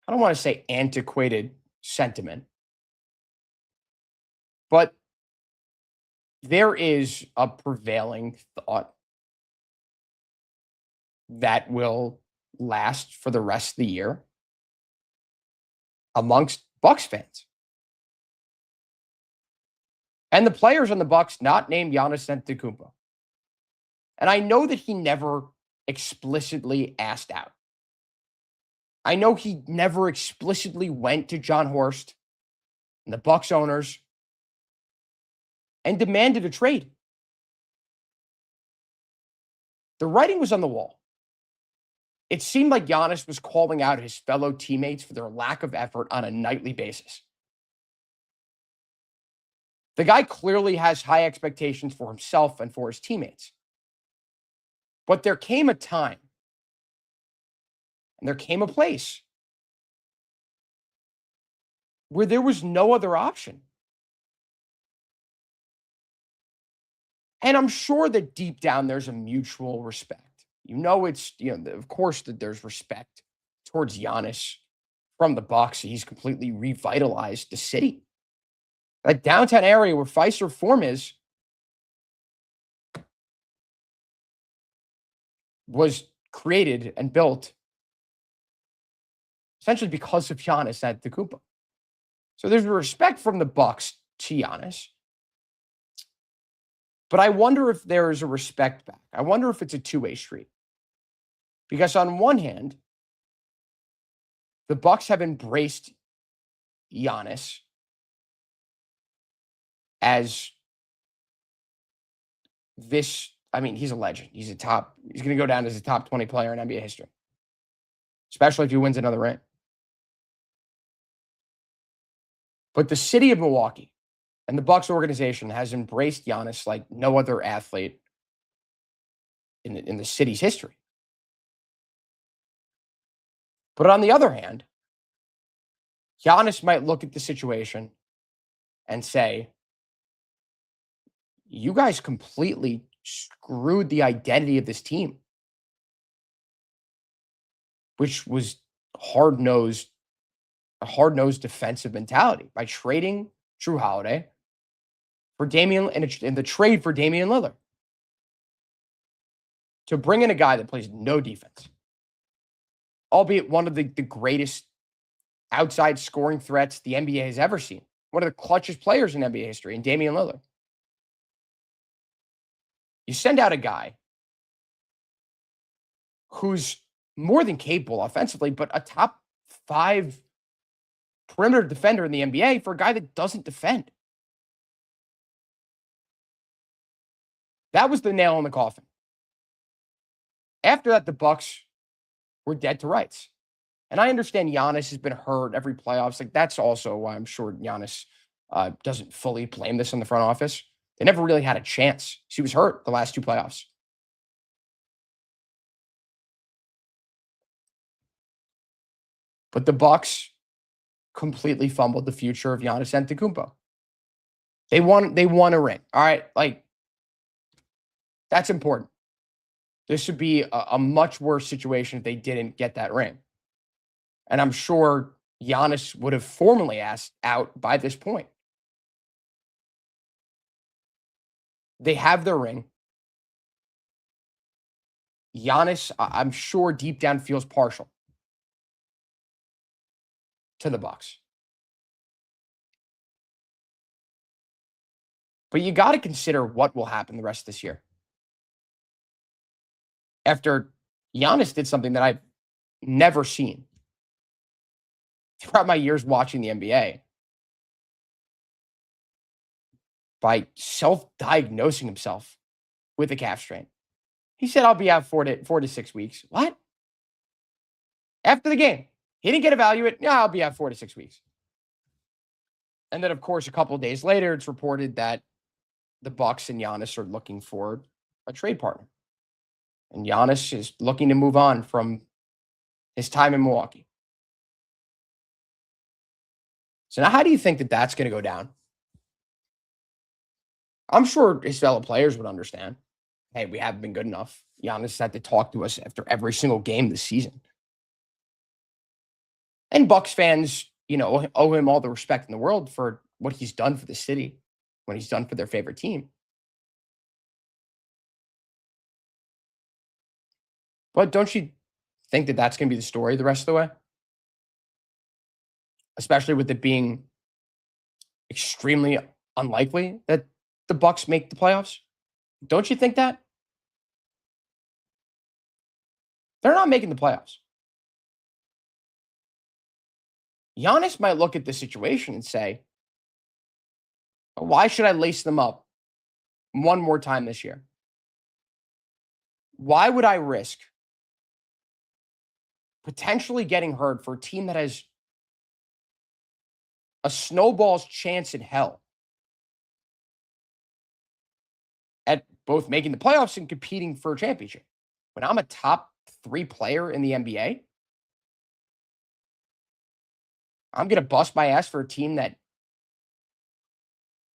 I don't want to say antiquated sentiment, but there is a prevailing thought that will last for the rest of the year amongst Bucks fans. And the players on the Bucks not named Giannis Antetokounmpo. And I know that he never explicitly asked out. I know he never explicitly went to John Horst and the Bucks owners and demanded a trade. The writing was on the wall. It seemed like Giannis was calling out his fellow teammates for their lack of effort on a nightly basis. The guy clearly has high expectations for himself and for his teammates. But there came a time and there came a place where there was no other option. And I'm sure that deep down there's a mutual respect. Of course that there's respect towards Giannis from the Bucks. He's completely revitalized the city. That downtown area where Fiserv Forum was created and built essentially because of Giannis Antetokounmpo. So there's a respect from the Bucks to Giannis. But I wonder if there is a respect back. I wonder if it's a two-way street. Because on one hand, the Bucks have embraced Giannis as this. I mean, he's a legend. He's going to go down as a top 20 player in NBA history, especially if he wins another ring. But the city of Milwaukee and the Bucks organization has embraced Giannis like no other athlete in the city's history. But on the other hand, Giannis might look at the situation and say, you guys completely screwed the identity of this team, which was a hard-nosed defensive mentality by trading Drew Holiday for Damian in the trade for Damian Lillard to bring in a guy that plays no defense, albeit one of the greatest outside scoring threats the NBA has ever seen, one of the clutchest players in NBA history, in Damian Lillard. You send out a guy who's more than capable offensively, but a top 5 perimeter defender in the NBA for a guy that doesn't defend. That was the nail in the coffin. After that, the Bucks were dead to rights. And I understand Giannis has been hurt every playoffs. Like, that's also why I'm sure Giannis doesn't fully blame this on the front office. They never really had a chance. He was hurt the last 2 playoffs. But the Bucks completely fumbled the future of Giannis Antetokounmpo. They won a ring. All right, like, that's important. This would be a much worse situation if they didn't get that ring. And I'm sure Giannis would have formally asked out by this point. They have their ring. Giannis, I'm sure deep down feels partial to the Bucks. But you got to consider what will happen the rest of this year. After Giannis did something that I've never seen throughout my years watching the NBA, by self-diagnosing himself with a calf strain. He said, I'll be out 4 to 6 weeks. What? After the game, he didn't get evaluated. Yeah, I'll be out 4 to 6 weeks. And then, of course, a couple of days later, it's reported that the Bucks and Giannis are looking for a trade partner. And Giannis is looking to move on from his time in Milwaukee. So now how do you think that that's going to go down? I'm sure his fellow players would understand. Hey, we haven't been good enough. Giannis had to talk to us after every single game this season. And Bucks fans, owe him all the respect in the world for what he's done for the city, what he's done for their favorite team. But don't you think that that's going to be the story the rest of the way? Especially with it being extremely unlikely that the Bucks make the playoffs? Don't you think that? They're not making the playoffs. Giannis might look at the situation and say, why should I lace them up one more time this year? Why would I risk potentially getting hurt for a team that has a snowball's chance in hell at both making the playoffs and competing for a championship? When I'm a top 3 player in the NBA, I'm going to bust my ass for a team that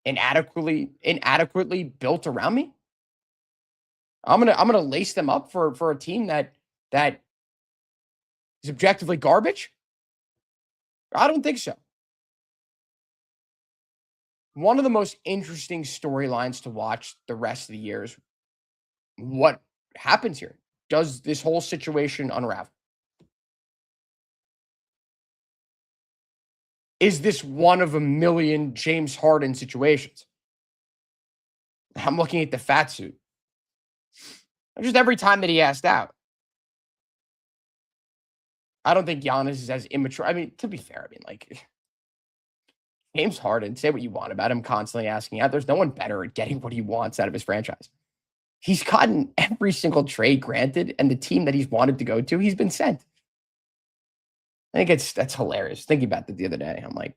inadequately built around me. I'm gonna lace them up for a team that is objectively garbage. I don't think so. One of the most interesting storylines to watch the rest of the year is what happens here. Does this whole situation unravel? Is this one of a million James Harden situations? I'm looking at the fat suit. Just every time that he asked out. I don't think Giannis is as immature. I mean, to be fair, James Harden, say what you want about him constantly asking out. There's no one better at getting what he wants out of his franchise. He's gotten every single trade granted, and the team that he's wanted to go to, he's been sent. I think that's hilarious. Thinking about that the other day, I'm like,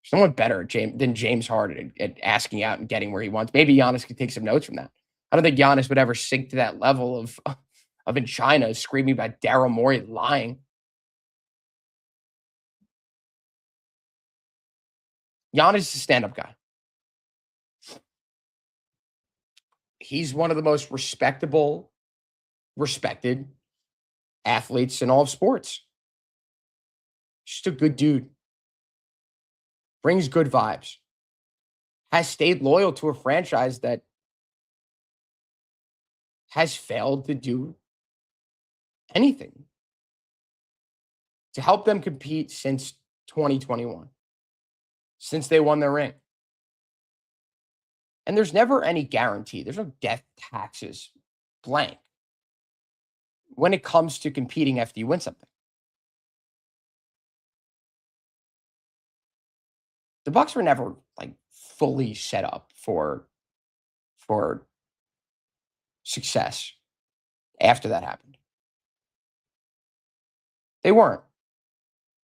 there's no one better than James Harden at asking out and getting where he wants. Maybe Giannis could take some notes from that. I don't think Giannis would ever sink to that level of in China screaming about Daryl Morey lying. Giannis is a stand-up guy. He's one of the most respected athletes in all of sports. Just a good dude. Brings good vibes. Has stayed loyal to a franchise that has failed to do anything to help them compete since 2021, since they won their ring. And there's never any guarantee. There's no death taxes blank when it comes to competing after you win something. The Bucks were never fully set up for success after that happened. They weren't.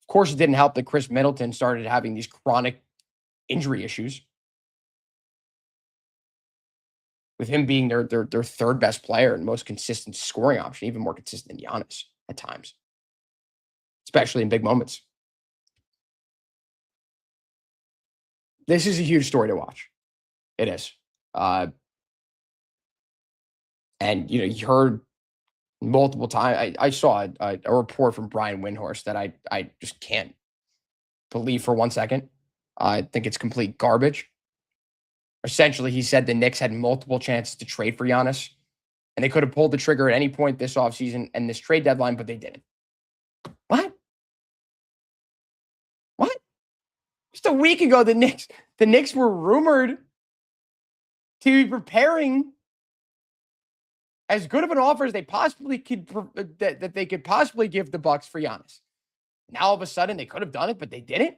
Of course, it didn't help that Chris Middleton started having these chronic injury issues, with him being their third best player and most consistent scoring option, even more consistent than Giannis at times, especially in big moments. This is a huge story to watch. It is. And, you heard multiple times. I saw a report from Brian Windhorst that I just can't believe for 1 second. I think it's complete garbage. Essentially, he said the Knicks had multiple chances to trade for Giannis, and they could have pulled the trigger at any point this offseason and this trade deadline, but they didn't. What? Just a week ago, the Knicks were rumored to be preparing as good of an offer as they possibly could, that they could possibly give the Bucks for Giannis. Now, all of a sudden, they could have done it, but they didn't.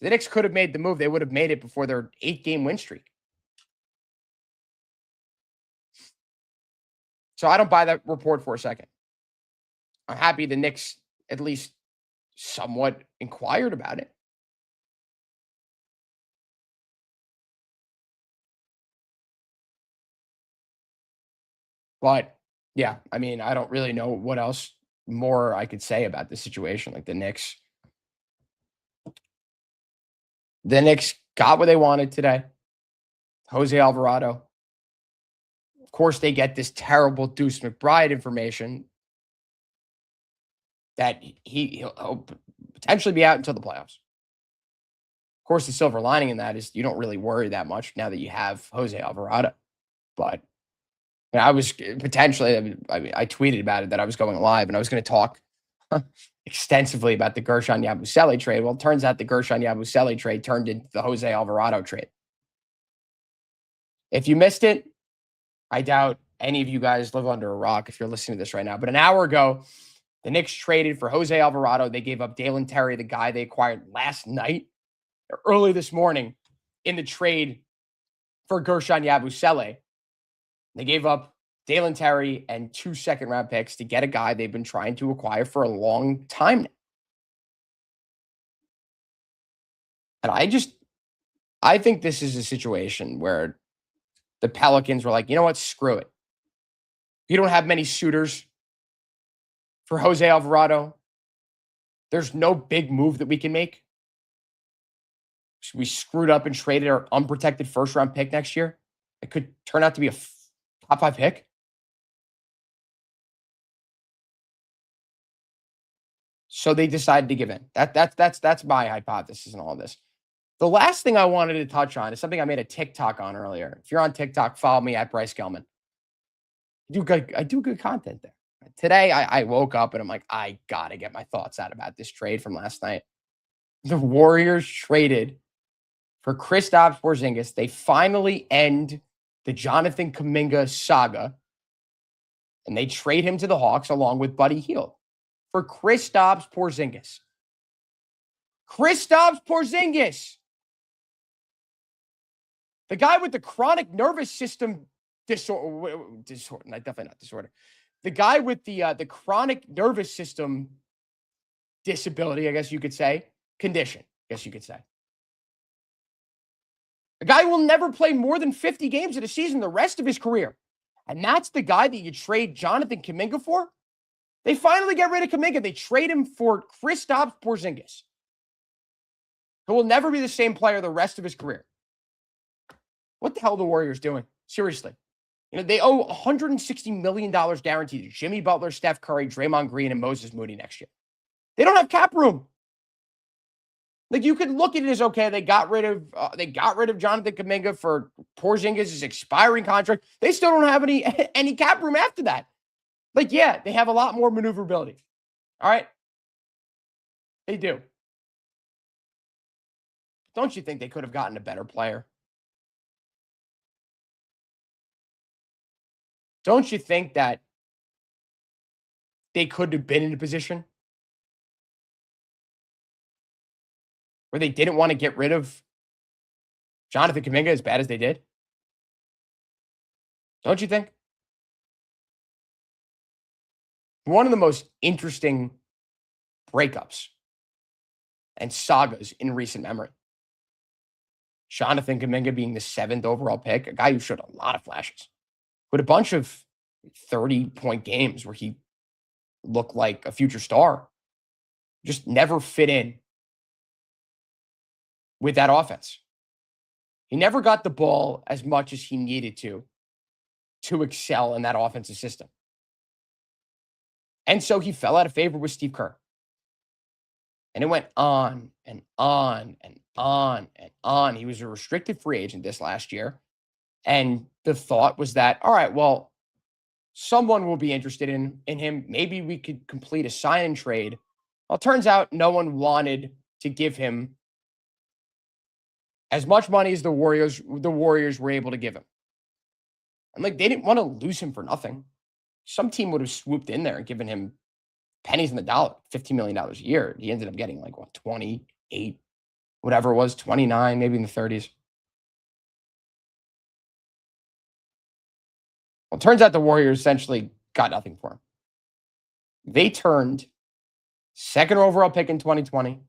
The Knicks could have made the move. They would have made it before their 8-game win streak. So I don't buy that report for a second. I'm happy the Knicks at least somewhat inquired about it. But, yeah, I don't really know what else more I could say about this situation. The Knicks got what they wanted today. Jose Alvarado. Of course, they get this terrible Deuce McBride information that he'll potentially be out until the playoffs. Of course, the silver lining in that is you don't really worry that much now that you have Jose Alvarado. But I was potentially, I tweeted about it that I was going live and I was going to talk extensively about the Gershon Yabusele trade. Well, it turns out the Gershon Yabusele trade turned into the Jose Alvarado trade. If you missed it, I doubt any of you guys live under a rock if you're listening to this right now. But an hour ago, the Knicks traded for Jose Alvarado. They gave up Dalen Terry, the guy they acquired last night, or early this morning, in the trade for Gershon Yabusele. They gave up Dalen Terry and 2 second-round picks to get a guy they've been trying to acquire for a long time now. And I think this is a situation where the Pelicans were like, you know what? Screw it. You don't have many suitors for Jose Alvarado. There's no big move that we can make. We screwed up and traded our unprotected first-round pick next year. It could turn out to be a top 5 pick. So they decided to give in. That's my hypothesis in all this. The last thing I wanted to touch on is something I made a TikTok on earlier. If you're on TikTok, follow me at Bryce Gelman. I do good content there. Today, I woke up and I'm like, I got to get my thoughts out about this trade from last night. The Warriors traded for Kristaps Porzingis. They finally end the Jonathan Kuminga saga, and they trade him to the Hawks along with Buddy Hield for Kristaps Porzingis. Kristaps Porzingis, the guy with the chronic nervous system disorder, definitely not disorder. The guy with the chronic nervous system disability, I guess you could say, condition, I guess you could say. A guy who will never play more than 50 games in a season the rest of his career. And that's the guy that you trade Jonathan Kuminga for? They finally get rid of Kuminga. They trade him for Kristaps Porzingis, who will never be the same player the rest of his career. What the hell are the Warriors doing? Seriously. You know, they owe $160 million guaranteed to Jimmy Butler, Steph Curry, Draymond Green, and Moses Moody next year. They don't have cap room. Like, you could look at it as, okay, they got rid of Jonathan Kuminga for Porzingis' expiring contract. They still don't have any cap room after that. Like, yeah, they have a lot more maneuverability. All right? They do. Don't you think they could have gotten a better player? Don't you think that they could have been in a position where they didn't want to get rid of Jonathan Kuminga as bad as they did? Don't you think? One of the most interesting breakups and sagas in recent memory. Jonathan Kuminga being the 7th overall pick, a guy who showed a lot of flashes, with a bunch of 30-point games where he looked like a future star, just never fit in with that offense. He never got the ball as much as he needed to excel in that offensive system. And so he fell out of favor with Steve Kerr. And it went on and on and on and on. He was a restricted free agent this last year. And the thought was that, all right, well, someone will be interested in him. Maybe we could complete a sign and trade. Well, it turns out no one wanted to give him as much money as the Warriors were able to give him. And like, they didn't want to lose him for nothing. Some team would have swooped in there and given him pennies in the dollar, $15 million a year. He ended up getting like, 28, whatever it was, 29, maybe in the 30s. Well, it turns out the Warriors essentially got nothing for him. They turned 2nd overall pick in 2020,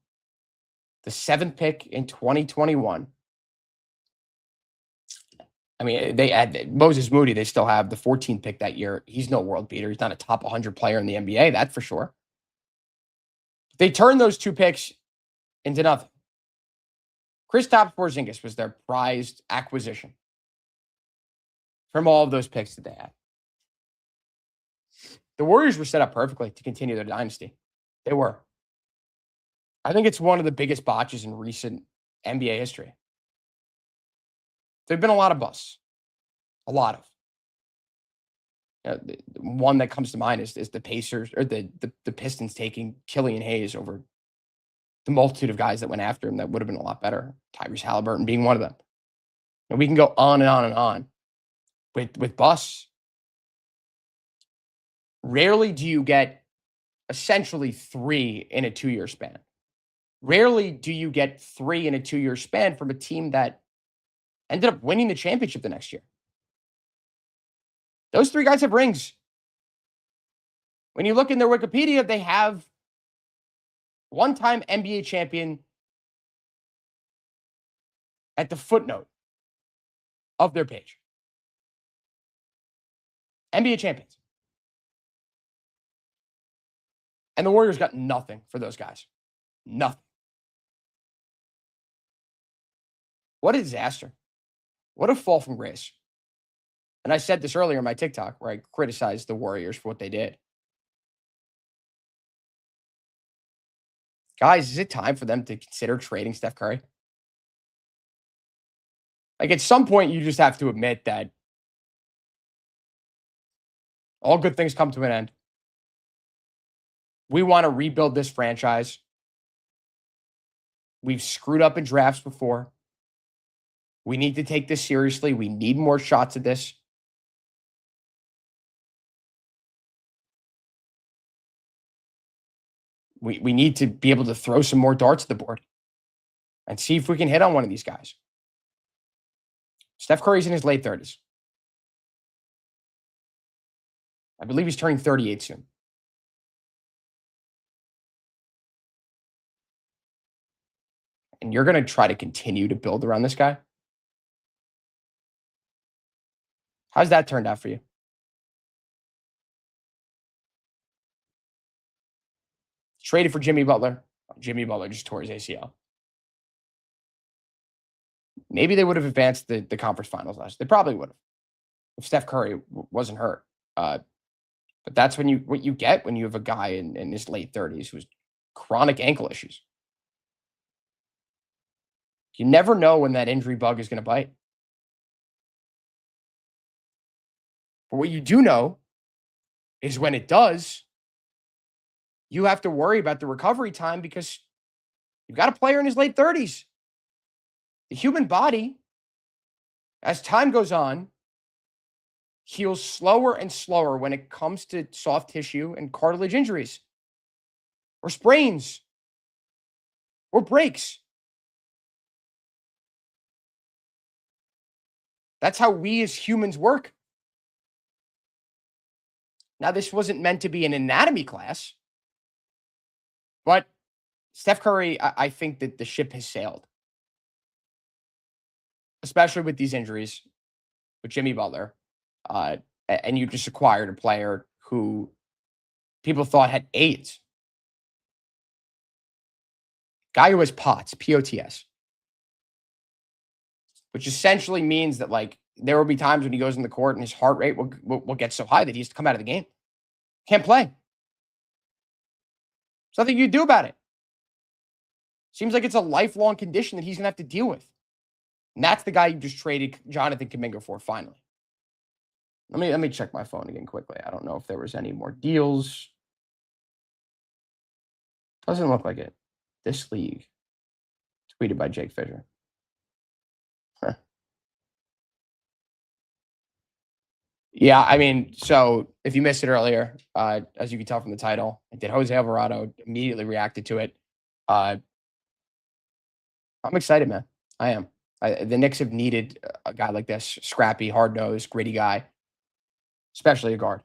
the 7th pick in 2021. I mean, they had Moses Moody. They still have the 14th pick that year. He's no world beater. He's not a top 100 player in the NBA, that for sure. They turned those 2 picks into nothing. Kristaps Porzingis was their prized acquisition from all of those picks that they had. The Warriors were set up perfectly to continue their dynasty. They were. I think it's one of the biggest botches in recent NBA history. There have been a lot of busts. A lot of. The one that comes to mind is the Pacers or the Pistons taking Killian Hayes over the multitude of guys that went after him that would have been a lot better. Tyrese Halliburton being one of them. And we can go on and on and on with busts. Rarely do you get essentially 3 in a 2-year span. Rarely do you get 3 in a 2-year span from a team that ended up winning the championship the next year. Those 3 guys have rings. When you look in their Wikipedia, they have one-time NBA champion at the footnote of their page. NBA champions. And the Warriors got nothing for those guys. Nothing. What a disaster. What a fall from grace. And I said this earlier in my TikTok where I criticized the Warriors for what they did. Guys, is it time for them to consider trading Steph Curry? Like, at some point, you just have to admit that all good things come to an end. We want to rebuild this franchise. We've screwed up in drafts before. We need to take this seriously. We need more shots at this. We need to be able to throw some more darts at the board and see if we can hit on one of these guys. Steph Curry's in his late 30s. I believe he's turning 38 soon. And you're going to try to continue to build around this guy? How's that turned out for you? Traded for Jimmy Butler. Jimmy Butler just tore his ACL. Maybe they would have advanced the conference finals last. They probably would have if Steph Curry wasn't hurt. But that's what you get when you have a guy in his late 30s who's chronic ankle issues. You never know when that injury bug is going to bite. But what you do know is when it does, you have to worry about the recovery time because you've got a player in his late 30s. The human body, as time goes on, heals slower and slower when it comes to soft tissue and cartilage injuries or sprains or breaks. That's how we as humans work. Now, this wasn't meant to be an anatomy class, but Steph Curry, I think that the ship has sailed, especially with these injuries with Jimmy Butler. And you just acquired a player who people thought had AIDS. Guy who has POTS, P-O-T-S. Which essentially means that, like, there will be times when he goes in the court and his heart rate will get so high that he has to come out of the game. Can't play. There's nothing you do about it. Seems like it's a lifelong condition that he's going to have to deal with. And that's the guy you just traded Jonathan Kuminga for, finally. Let me check my phone again quickly. I don't know if there was any more deals. Doesn't look like it. This league. Tweeted by Jake Fisher. Huh. Yeah, I mean, so if you missed it earlier, as you can tell from the title, I did Jose Alvarado, immediately reacted to it. I'm excited, man. I am. The Knicks have needed a guy like this, scrappy, hard-nosed, gritty guy, especially a guard,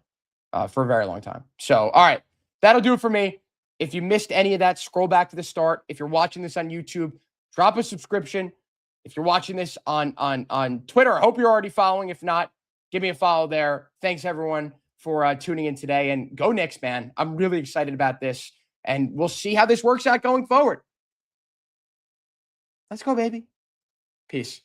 for a very long time. So, all right, that'll do it for me. If you missed any of that, scroll back to the start. If you're watching this on YouTube, drop a subscription. If you're watching this on Twitter, I hope you're already following. If not, give me a follow there. Thanks, everyone, for tuning in today. And go Knicks, man. I'm really excited about this. And we'll see how this works out going forward. Let's go, baby. Peace.